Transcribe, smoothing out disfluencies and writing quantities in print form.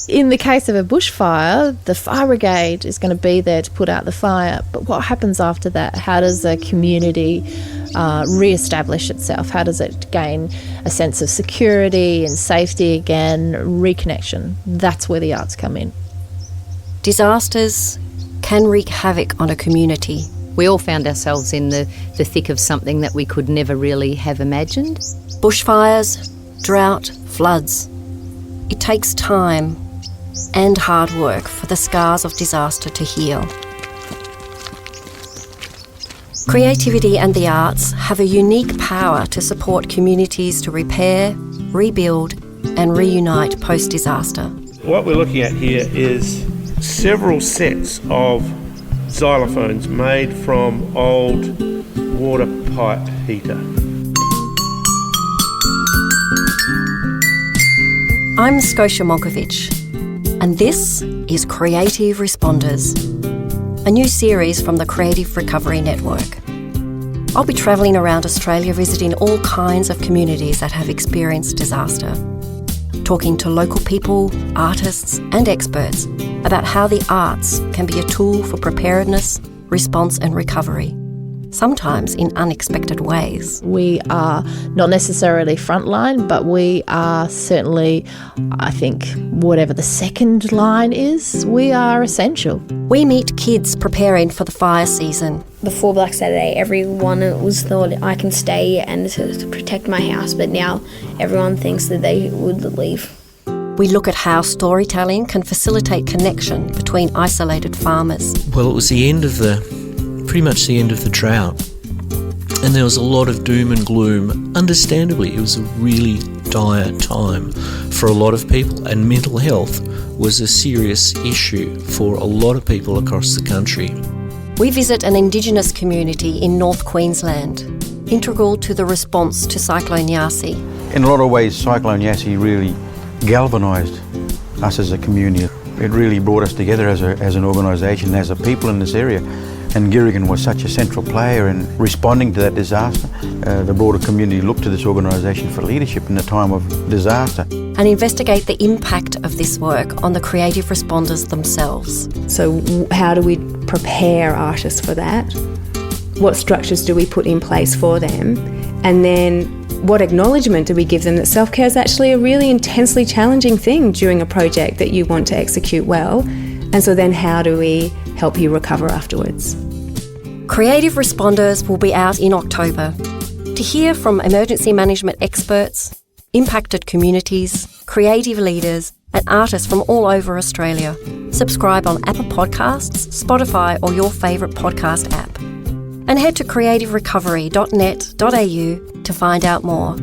In the case of a bushfire, the fire brigade is going to be there to put out the fire. But what happens after that? How does a community re-establish itself? How does it gain a sense of security and safety again, reconnection? That's where the arts come in. Disasters can wreak havoc on a community. We all found ourselves in the thick of something that we could never really have imagined. Bushfires, drought, floods. It takes time and hard work for the scars of disaster to heal. Creativity and the arts have a unique power to support communities to repair, rebuild and reunite post-disaster. What we're looking at here is several sets of xylophones made from old water pipe heater. I'm Scotia Monkovich, and this is Creative Responders, a new series from the Creative Recovery Network. I'll be travelling around Australia visiting all kinds of communities that have experienced disaster, talking to local people, artists and experts about how the arts can be a tool for preparedness, response and recovery, sometimes in unexpected ways. We are not necessarily frontline, but we are certainly, I think, whatever the second line is, we are essential. We meet kids preparing for the fire season. Before Black Saturday, everyone was thought I can stay and to protect my house, but now everyone thinks that they would leave. We look at how storytelling can facilitate connection between isolated farmers. Well, it was pretty much the end of the drought. And there was a lot of doom and gloom. Understandably, it was a really dire time for a lot of people, and mental health was a serious issue for a lot of people across the country. We visit an Indigenous community in North Queensland, integral to the response to Cyclone Yasi. In a lot of ways, Cyclone Yasi really galvanised us as a community. It really brought us together as an organisation, as a people in this area. And Girragan was such a central player in responding to that disaster. The broader community looked to this organisation for leadership in a time of disaster. And investigate the impact of this work on the creative responders themselves. So how do we prepare artists for that? What structures do we put in place for them? And then what acknowledgement do we give them that self-care is actually a really intensely challenging thing during a project that you want to execute well? And so then how do we help you recover afterwards? Creative Responders will be out in October. To hear from emergency management experts, impacted communities, creative leaders and artists from all over Australia, subscribe on Apple Podcasts, Spotify or your favourite podcast app. And head to creativerecovery.net.au to find out more.